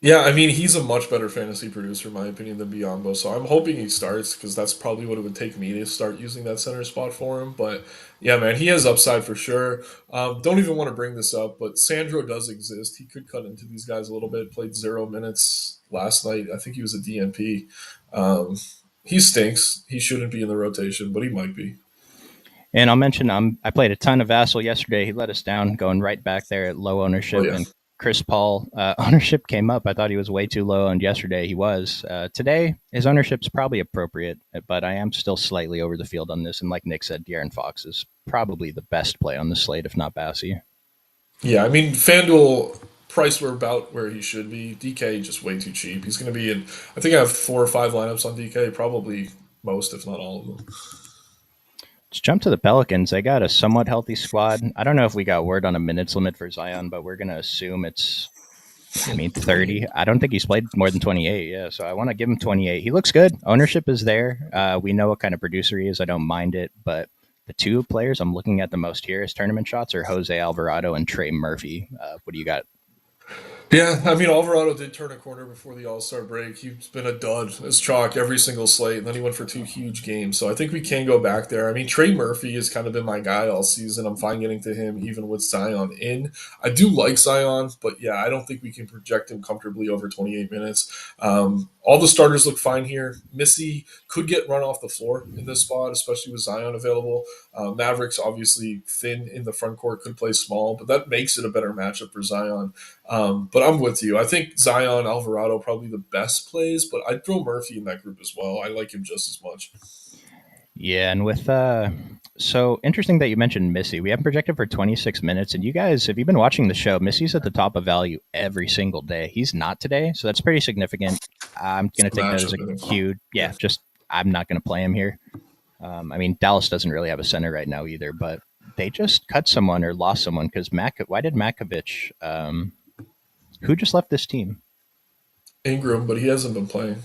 Yeah, I mean, he's a much better fantasy producer, in my opinion, than Biombo. So I'm hoping he starts because that's probably what it would take me to start using that center spot for him. But yeah, man, he has upside for sure. Don't even want to bring this up, but Sandro does exist. He could cut into these guys a little bit. Played 0 minutes last night. I think he was a DNP. Um, he stinks. He shouldn't be in the rotation, but he might be. And I'll mention I played a ton of Vassal yesterday. He let us down, going right back there at low Oh ownership. yeah. And Chris Paul ownership came up. I thought he was way too low owned yesterday. He was. Today, his ownership's probably appropriate, but I am still slightly over the field on this. And like Nick said, De'Aaron Fox is probably the best play on the slate, if not Bassey. Yeah, I mean, FanDuel price were about where he should be. DK just way too cheap. He's going to be in. I think I have 4 or 5 lineups on DK, probably most, if not all of them. Let's jump to the Pelicans. They got a somewhat healthy squad. I don't know if we got word on a minutes limit for Zion, but we're going to assume it's I mean, 30. 28. I don't think he's played more than 28. Yeah, so I want to give him 28. He looks good. Ownership is there. We know what kind of producer he is. I don't mind it. But the two players I'm looking at the most here as tournament shots are Jose Alvarado and Trey Murphy. What do you got? Yeah, I mean Alvarado did turn a corner before the All Star break. He's been a dud as chalk every single slate, and then he went for two huge games. So I think we can go back there. I mean Trey Murphy has kind of been my guy all season. I'm fine getting to him even with Zion in. I do like Zion, but yeah, I don't think we can project him comfortably over 28 minutes. All the starters look fine here. Missy could get run off the floor in this spot, especially with Zion available. Mavericks obviously thin in the front court, could play small, but that makes it a better matchup for Zion. But I'm with you. I think Zion Alvarado probably the best plays, but I'd throw Murphy in that group as well. I like him just as much. Yeah, and with so interesting that you mentioned Missy. We have him projected for 26 minutes, and you guys, if you've been watching the show, Missy's at the top of value every single day. He's not today, so that's pretty significant. I'm It's gonna the take that as matchup, a I think. cue. Yeah. Yeah, just I'm not gonna play him here. I mean, Dallas doesn't really have a center right now either, but they just cut someone or lost someone because Mac. Why did Makovich? Who just left this team? Ingram, but he hasn't been playing.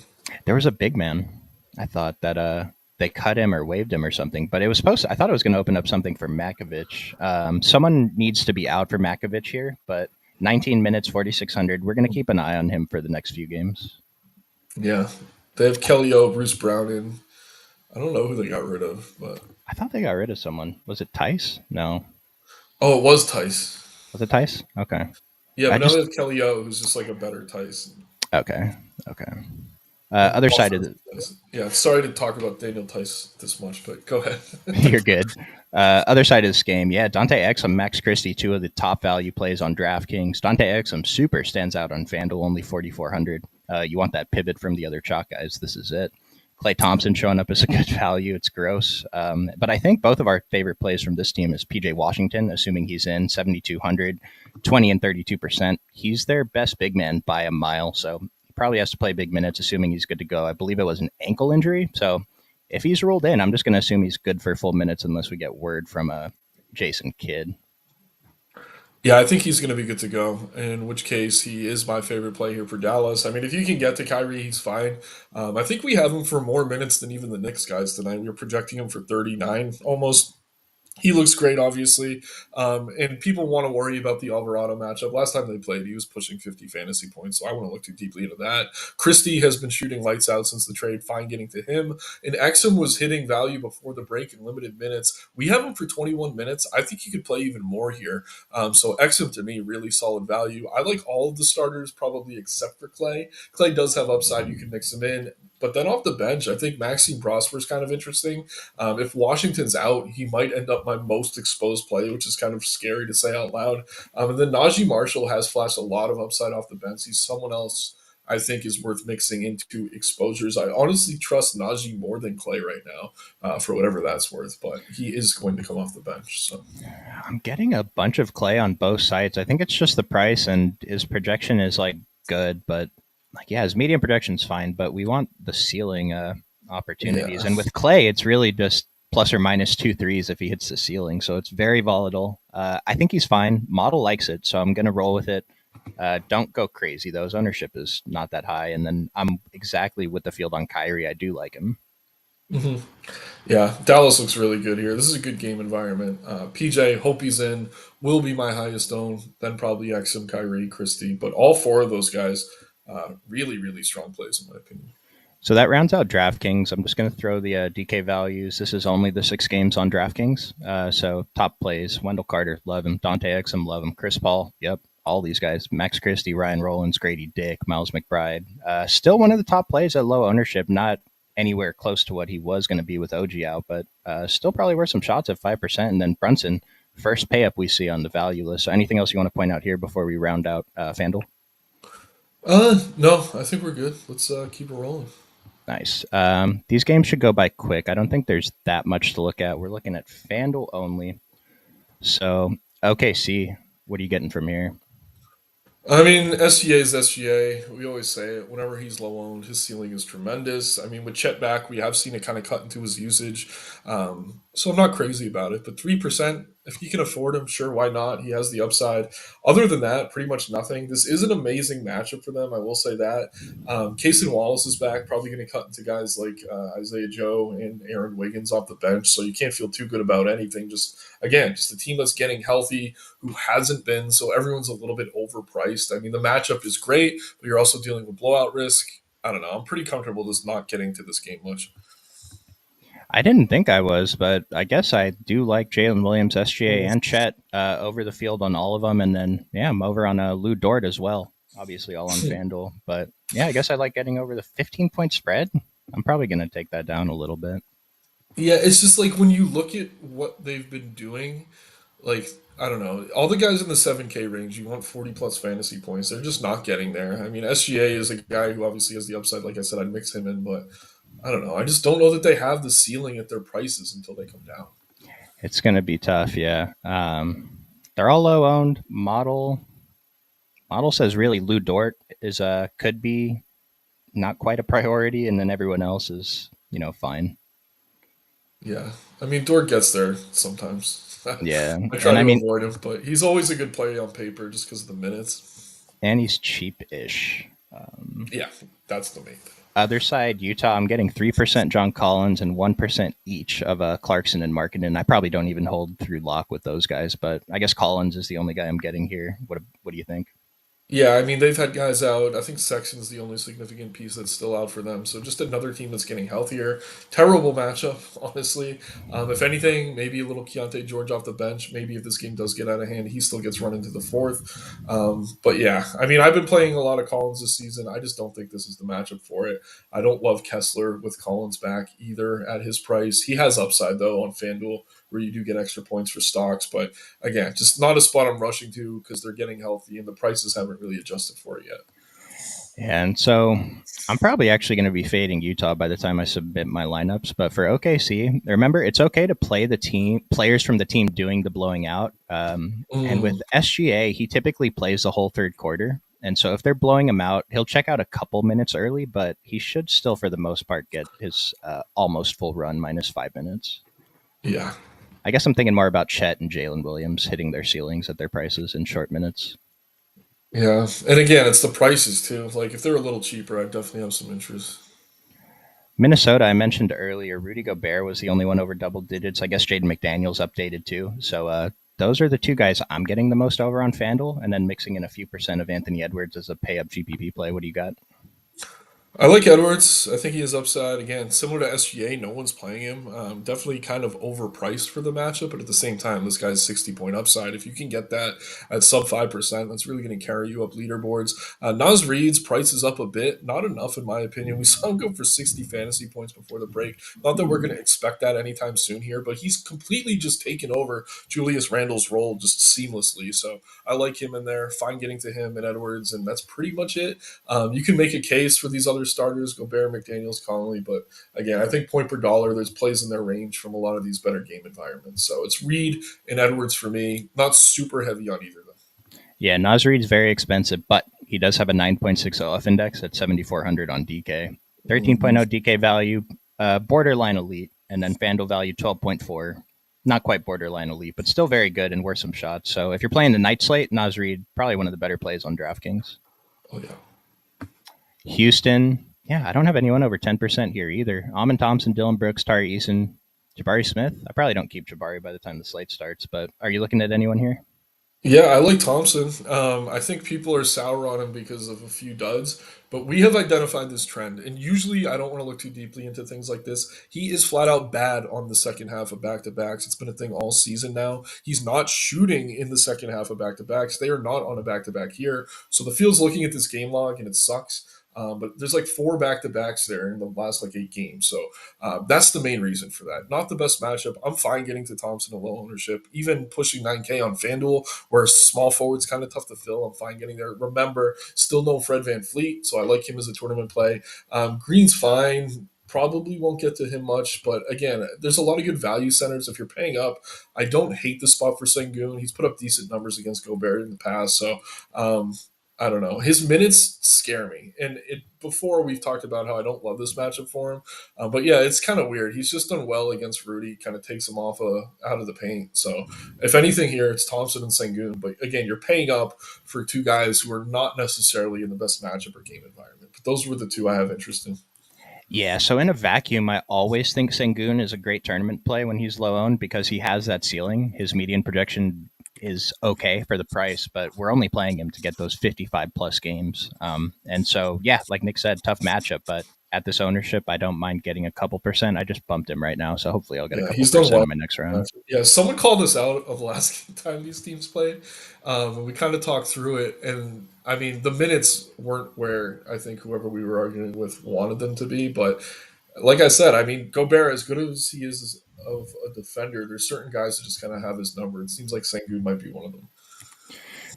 There was a big man. I thought that they cut him or waived him or something, but it was supposed to, I thought it was going to open up something for Makovich. Someone needs to be out for Makovich here, but 19 minutes, 4,600. We're going to keep an eye on him for the next few games. Yeah. They have Kelly O, Bruce Brown in. I don't know who they got rid of, but I thought they got rid of someone. Was it Tice? No. oh, it was Tice. Was it Tice? Okay. Yeah, I but now they just have Kelly O, who's just like a better Tice. okay. Okay. And Other side of offensive the Tice. Yeah, sorry to talk about Daniel Tice this much, but go ahead. You're good. Other side of this game, yeah, Dante Exum, Max Christie, two of the top value plays on DraftKings. Dante Exum super stands out on FanDuel, only 4,400. You want that pivot from the other chalk guys. This is it. Clay Thompson showing up as a good value. It's gross. But I think both of our favorite plays from this team is PJ Washington, assuming he's in 7,200, 20 and 32%. He's their best big man by a mile. So he probably has to play big minutes, assuming he's good to go. I believe it was an ankle injury. So if he's ruled in, I'm just going to assume he's good for full minutes unless we get word from Jason Kidd. Yeah, I think he's going to be good to go. In which case, he is my favorite play here for Dallas. I mean, if you can get to Kyrie, he's fine. I think we have him for more minutes than even the Knicks guys tonight. We were projecting him for 39 almost. He looks great, obviously, and people want to worry about the Alvarado matchup. Last time they played, he was pushing 50 fantasy points, so I want to look too deeply into that. Christie has been shooting lights out since the trade, fine getting to him. And Exum was hitting value before the break in limited minutes. We have him for 21 minutes. I think he could play even more here. So Exum, to me, really solid value. I like all of the starters, probably except for Clay. Clay does have upside. You can mix him in. But then off the bench, I think Maxime Prosper is kind of interesting. If Washington's out, he might end up my most exposed play, which is kind of scary to say out loud. And then Najee Marshall has flashed a lot of upside off the bench. He's someone else I think is worth mixing into exposures. I honestly trust Najee more than Clay right now, for whatever that's worth. But he is going to come off the bench. So I'm getting a bunch of Clay on both sides. I think it's just the price, and his projection is like good, but like yeah, his medium projection's fine. But we want the ceiling opportunities, yeah. and with Clay, it's really just plus or minus two threes if he hits the ceiling. So it's very volatile. I think he's fine. Model likes it, so I'm gonna roll with it. Don't go crazy though. His ownership is not that high, and then I'm exactly with the field on Kyrie. I do like him. hmm Yeah, Dallas looks really good here. This is a good game environment. PJ, hope he's in, will be my highest own, then probably Exum, Kyrie, Christie. But all four of those guys, really, really strong plays, in my opinion. So that rounds out DraftKings. I'm just going to throw the DK values. This is only the 6 games on DraftKings. So top plays: Wendell Carter, love him. Dante Exum, love him. Chris Paul, yep. All these guys: Max Christie, Ryan Rollins, Grady Dick, Miles McBride. Still one of the top plays at low ownership. Not anywhere close to what he was going to be with OG out, but still probably worth some shots at 5%. And then Brunson, first pay up we see on the value list. So anything else you want to point out here before we round out FanDuel? No, I think we're good. Let's keep it rolling. Nice. These games should go by quick. I don't think there's that much to look at. We're looking at FanDuel only. So, OKC, what are you getting from here? I mean, SGA is SGA. We always say it. Whenever he's low owned, his ceiling is tremendous. I mean, with Chet back, we have seen it kind of cut into his usage. So I'm not crazy about it. But 3%, If he can afford him, sure, why not? He has the upside. Other than that, pretty much nothing. This is an amazing matchup for them. I will say that. Casey Wallace is back, probably going to cut into guys like Isaiah Joe and Aaron Wiggins off the bench. So you can't feel too good about anything. Just again, just a team that's getting healthy, who hasn't been. So everyone's a little bit overpriced. I mean, the matchup is great, but you're also dealing with blowout risk. I don't know. I'm pretty comfortable just not getting to this game much. I didn't think I was, but I guess I do like Jalen Williams, SGA, Mm. and Chet over the field on all of them. And then, yeah, I'm over on Lou Dort as well, obviously all on FanDuel. But yeah, I guess I like getting over the 15-point spread. I'm probably going to take that down a little bit. Yeah, it's just like when you look at what they've been doing, like I don't know, all the guys in the 7K range, you want 40 plus fantasy points. They're just not getting there. I mean, SGA is a guy who obviously has the upside. Like I said, I'd mix him in, but I don't know. I just don't know that they have the ceiling at their prices until they come down. It's going to be tough, yeah. They're all low owned. Model says really Lou Dort is could be not quite a priority, and then everyone else is fine. Yeah, I mean, Dort gets there sometimes. Yeah, I try and I to mean, avoid him, but he's always a good play on paper just because of the minutes. and he's cheap-ish. Yeah, that's the main thing. Other side, Utah, I'm getting 3% John Collins and 1% each of Clarkson and Markkinen. I probably don't even hold through lock with those guys, but I guess Collins is the only guy I'm getting here. What do you think? Yeah, I mean they've had guys out. I think Sexton's the only significant piece that's still out for them. So just another team that's getting healthier. Terrible matchup, honestly. If anything, maybe a little Keontae George off the bench. Maybe if this game does get out of hand, he still gets run into the fourth. But yeah, I mean I've been playing a lot of Collins this season. I just don't think this is the matchup for it. I don't love Kessler with Collins back either at his price. He has upside though on FanDuel where you do get extra points for stocks, but again, just not a spot I'm rushing to because they're getting healthy and the prices haven't really adjusted for it yet. And so I'm probably actually going to be fading Utah by the time I submit my lineups. But for OKC, remember it's okay to play the team players from the team doing the blowing out. And Mm, with SGA, he typically plays the whole third quarter. And so if they're blowing him out, he'll check out a couple minutes early, but he should still, for the most part, get his almost full run minus 5 minutes. yeah. I guess I'm thinking more about Chet and Jalen Williams hitting their ceilings at their prices in short minutes. Yeah. And again, it's the prices too. Like if they're a little cheaper, I definitely have some interest. Minnesota, I mentioned earlier, Rudy Gobert was the only one over double digits. I guess Jaden McDaniels updated too. So those are the two guys I'm getting the most over on FanDuel, and then mixing in a few percent of Anthony Edwards as a pay up GPP play. What do you got? I like Edwards. I think he has upside. Again, similar to SGA, no one's playing him. Definitely kind of overpriced for the matchup, but at the same time, this guy's 60-point upside. If you can get that at sub 5%, that's really going to carry you up leaderboards. Naz Reid's price is up a bit. Not enough, in my opinion. We saw him go for 60 fantasy points before the break. Not that we're going to expect that anytime soon here, but he's completely just taken over Julius Randle's role just seamlessly. So I like him in there. Fine getting to him and Edwards, and that's pretty much it. You can make a case for these other starters, Gobert, McDaniels, Conley, but again, I think point per dollar, there's plays in their range from a lot of these better game environments. So it's Reed and Edwards for me. Not super heavy on either of them. Yeah, Naz Reid's very expensive, but he does have a 9.60 F index at 7,400 on DK. 13.0 Mm-hmm. DK value, borderline elite, and then FanDuel value 12.4. Not quite borderline elite, but still very good and worth some shots. So if you're playing the night slate, Naz Reid, probably one of the better plays on DraftKings. Oh yeah. Houston, yeah, I don't have anyone over 10% here either. Amon Thompson, Dylan Brooks, Tari Eason, Jabari Smith. I probably don't keep Jabari by the time the slate starts, but are you looking at anyone here? Yeah, I like Thompson. I think people are sour on him because of a few duds, but we have identified this trend. And usually, I don't want to look too deeply into things like this. He is flat out bad on the second half of back to backs. It's been a thing all season now. He's not shooting in the second half of back to backs. They are not on a back to back here. So the field's looking at this game log and it sucks. But there's like four back to backs there in the last like 8 games. So that's the main reason for that. Not the best matchup. I'm fine getting to Thompson at low ownership, even pushing 9K on FanDuel, where small forward's kind of tough to fill. I'm fine getting there. Remember, still no Fred Van Fleet, so I like him as a tournament play. Green's fine. Probably won't get to him much, but again, there's a lot of good value centers. If you're paying up, I don't hate the spot for Sengun. He's put up decent numbers against Gobert in the past, so um, I don't know. His minutes scare me. And before we've talked about how I don't love this matchup for him, but yeah, it's kind of weird. He's just done well against Rudy. Kind of takes him off out of the paint. So if anything here, it's Thompson and Sengun. But again, you're paying up for two guys who are not necessarily in the best matchup or game environment. But those were the two I have interest in. Yeah, so in a vacuum, I always think Sengun is a great tournament play when he's low owned because he has that ceiling. His median projection is okay for the price, but we're only playing him to get those 55 plus games. And so, yeah, like Nick said, tough matchup, but at this ownership, I don't mind getting a couple percent. I just bumped him right now, so hopefully I'll get a Yeah, couple he's done percent well. in my next round. Yeah, someone called us out of the last time these teams played. And we kind of talked through it, and I mean, the minutes weren't where I think whoever we were arguing with wanted them to be. But like I said, I mean, Gobert, as good as he is of a defender, there's certain guys that just kind of have his number. It seems like Sengun might be one of them.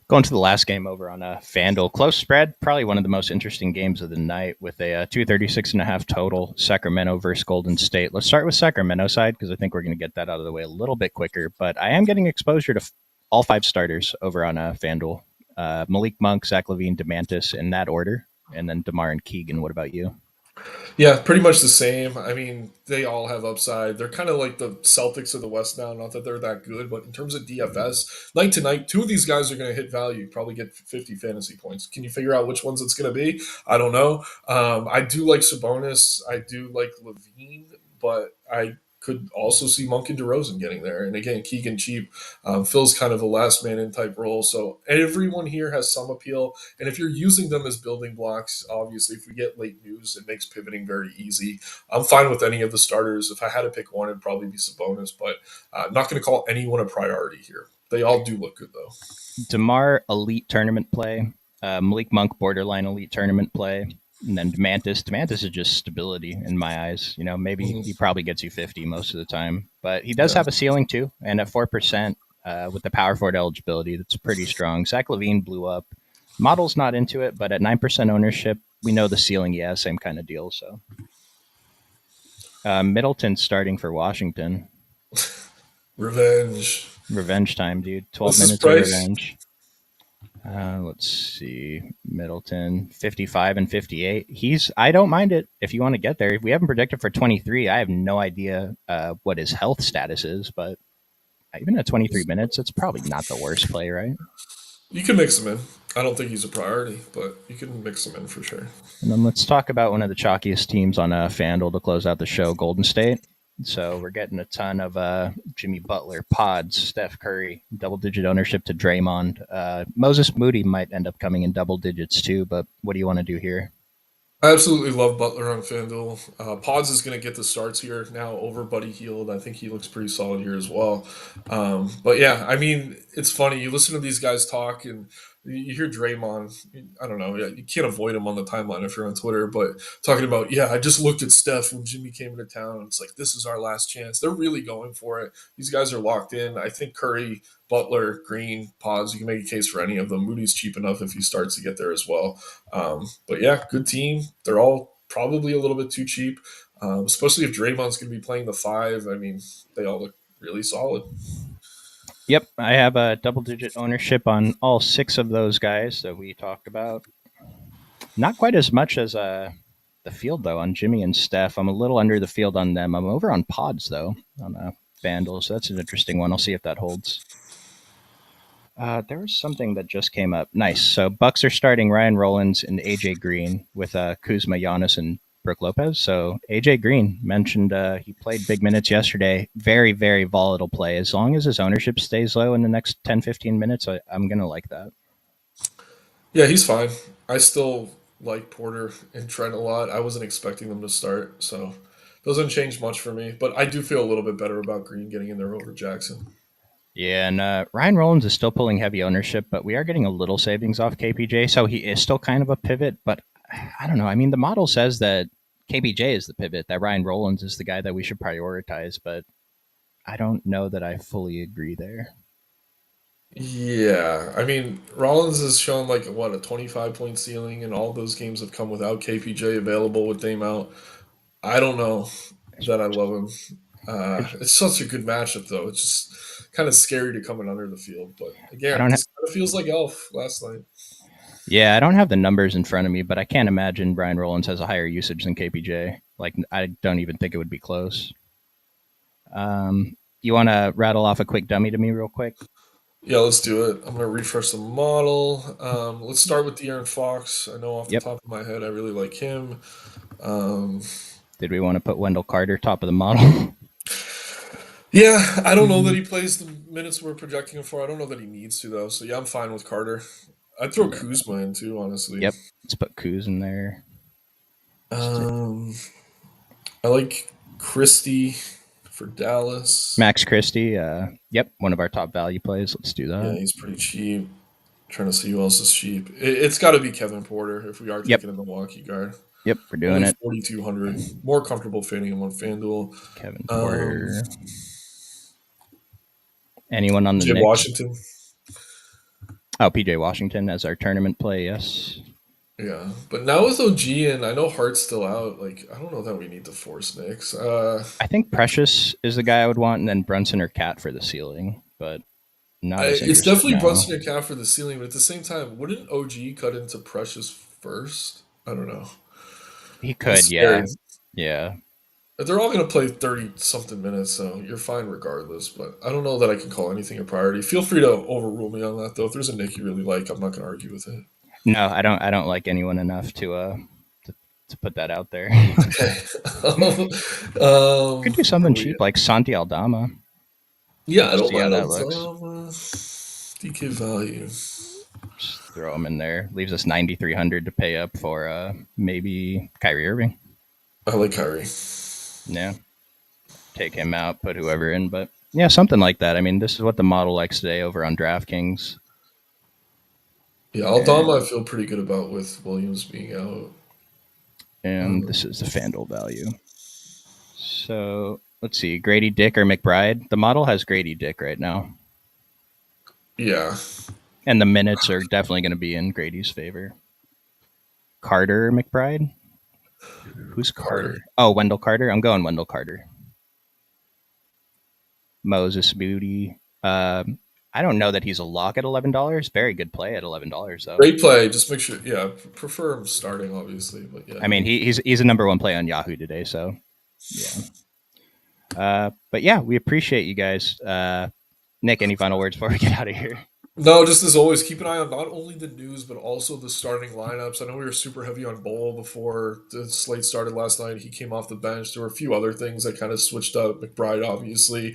Going to the last game over on FanDuel. Close spread, probably one of the most interesting games of the night with a 236.5 total. Sacramento versus Golden State. Let's start with Sacramento side because I think we're going to get that out of the way a little bit quicker. But I am getting exposure to all five starters over on FanDuel. Malik Monk, Zach LaVine, DeMantis in that order. And then DeMar and Keegan. What about you? Yeah, pretty much the same. I mean, they all have upside. They're kind of like the Celtics of the West now. Not that they're that good, but in terms of DFS, night to night, two of these guys are going to hit value, probably get 50 fantasy points. Can you figure out which ones it's going to be? I don't know. I do like Sabonis. I do like Levine, but I could also see Monk and DeRozan getting there. And again, Keegan Cheap fills kind of a last man in type role. So everyone here has some appeal. And if you're using them as building blocks, obviously, if we get late news, it makes pivoting very easy. I'm fine with any of the starters. If I had to pick one, it'd probably be Sabonis, but I'm not going to call anyone a priority here. They all do look good, though. DeMar, elite tournament play. Malik Monk, borderline elite tournament play. And then Demantis. Demantis is just stability in my eyes. You know, maybe he Mm-hmm. probably gets you 50 most of the time, but he does Yeah. have a ceiling too. And at 4% with the power forward eligibility, that's pretty strong. Zach LaVine blew up. Model's not into it, but at 9% ownership, we know the ceiling, yeah, same kind of deal. So Middleton's starting for Washington. Revenge. Revenge time, dude. 12 What's this minutes of price? revenge. Let's see. Middleton, 55 and 58. I don't mind it if you want to get there. We haven't projected for 23. I have no idea what his health status is, but even at 23 minutes, it's probably not the worst play, right? You can mix them in. I don't think he's a priority, but you can mix them in for sure. And then let's talk about one of the chalkiest teams on FanDuel to close out the show, Golden State. So we're getting a ton of Jimmy Butler, Pods, Steph Curry, double-digit ownership to Draymond. Moses Moody might end up coming in double digits too, but what do you want to do here? I absolutely love Butler on FanDuel. Pods is going to get the starts here now over Buddy Hield. I think he looks pretty solid here as well. But yeah, I mean, it's funny. You listen to these guys talk and you hear Draymond. I don't know. You can't avoid him on the timeline if you're on Twitter, but talking about, yeah, I just looked at Steph when Jimmy came into town. And it's like, this is our last chance. They're really going for it. These guys are locked in. I think Curry, Butler, Green, Pods, you can make a case for any of them. Moody's cheap enough if he starts to get there as well. But yeah, good team. They're all probably a little bit too cheap, especially if Draymond's going to be playing the five. I mean, they all look really solid. Yep, I have a double-digit ownership on all six of those guys that we talked about. Not quite as much as the field though on Jimmy and Steph. I'm a little under the field on them. I'm over on Pods though on FanDuel, so that's an interesting one. I'll see if that holds. There was something that just came up. Nice. So Bucks are starting Ryan Rollins and AJ Green with Kuzma, Giannis, and Brooke Lopez. So AJ Green mentioned he played big minutes yesterday. Very, very volatile play. As long as his ownership stays low in the next 10, 15 minutes, I'm going to like that. Yeah, he's fine. I still like Porter and Trent a lot. I wasn't expecting them to start, so doesn't change much for me. But I do feel a little bit better about Green getting in there over Jackson. Yeah, and Ryan Rollins is still pulling heavy ownership, but we are getting a little savings off KPJ, so he is still kind of a pivot. But I don't know. I mean, the model says that KPJ is the pivot, that Ryan Rollins is the guy that we should prioritize, but I don't know that I fully agree there. Yeah, I mean Rollins has shown like what a 25-point ceiling, and all those games have come without KPJ available with Dame out. I don't know that I love him. It's such a good matchup, though. It's just kind of scary to come in under the field. But I again, don't. this kind of feels like Elf last night. Yeah, I don't have the numbers in front of me, but I can't imagine Brian Rollins has a higher usage than KPJ. Like, I don't even think it would be close. You want to rattle off a quick dummy to me, real quick? Yeah, let's do it. I'm gonna refresh the model. Let's start with De'Aaron Fox. I know off the Yep. top of my head, I really like him. Um, Did we want to put Wendell Carter top of the model? yeah, I don't know that he plays the minutes we're projecting him for. I don't know that he needs to though. So yeah, I'm fine with Carter. I'd throw Yeah. Kuzma in too, honestly. Yep. Let's put Kuz in there. Um, I like Christie for Dallas. Max Christie. Yep. One of our top value plays. Let's do Yeah, that. he's pretty cheap. Trying to see who else is cheap. It's got to be Kevin Porter if we are Yep. taking a Milwaukee guard. Yep. We're doing Only it. 4,200. More comfortable fading him on FanDuel. Kevin Um, Porter. Anyone on the Jay Knicks? Washington. Oh, PJ Washington as our tournament play. Yes. Yeah, but now with OG and I know Hart's still out. Like I don't know that we need to force Knicks. I think Precious is the guy I would want, and then Brunson or Cat for the ceiling, but not as It's interested definitely now. Brunson and Cat for the ceiling, but at the same time, wouldn't OG cut into Precious first? I don't know. He That's could, scary. yeah. Yeah. They're all going to play 30 something minutes, so you're fine regardless. But I don't know that I can call anything a priority. Feel free to overrule me on that, though. If there's a Nick you really like, I'm not going to argue with it. No, I don't like anyone enough to put that out there. Okay. Could do What something do we cheap get? like Santi Aldama. Yeah, I don't See how mind that looks. Aldama. DK value. Just throw him in there. Leaves us 9,300 to pay up for maybe Kyrie Irving. I like Kyrie. Yeah. Take him out, put whoever in, but yeah, something like that. I mean, this is what the model likes today over on DraftKings. Yeah, And, Aldama I feel pretty good about with Williams being out. and Um, this is the FanDuel value. So let's see, Grady Dick or McBride. The model has Grady Dick right now. yeah, And the minutes are definitely going to be in Grady's favor. Carter or McBride? Who's Carter. Carter? Oh, Wendell Carter. I'm going Wendell Carter. Moses Moody. I don't know that he's a lock at $11. Very good play at $11 though. Great play. Just make sure. Yeah, prefer him starting, obviously, but yeah. I mean, he's a number one play on Yahoo today. So yeah. But yeah, we appreciate you guys. Nick, any final words before we get out of here? No, just as always, keep an eye on not only the news but also the starting lineups. I know we were super heavy on Bowl before the slate started last night. He came off the bench. There were a few other things that kind of switched up. McBride, obviously.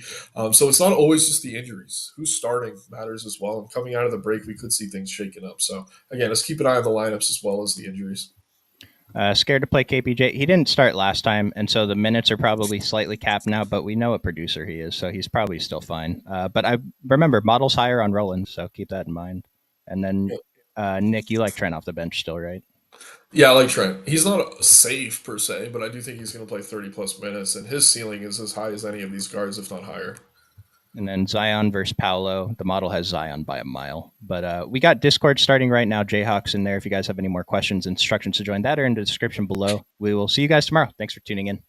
So it's not always just the injuries. Who's starting matters as well. And coming out of the break, we could see things shaking up. So again, let's keep an eye on the lineups as well as the injuries. Scared to play KPJ. He didn't start last time, and so the minutes are probably slightly capped now. But we know what producer he is, so he's probably still fine. But I remember models higher on Roland, so keep that in mind. And then Nick, you like Trent off the bench still, right? Yeah, I like Trent. He's not safe per se, but I do think he's going to play 30 plus minutes, and his ceiling is as high as any of these guards, if not higher. And then Zion versus Paolo. The model has Zion by a mile. But we got Discord starting right now. Jayhawk's in there. If you guys have any more questions, instructions to join that are in the description below. We will see you guys tomorrow. Thanks for tuning in.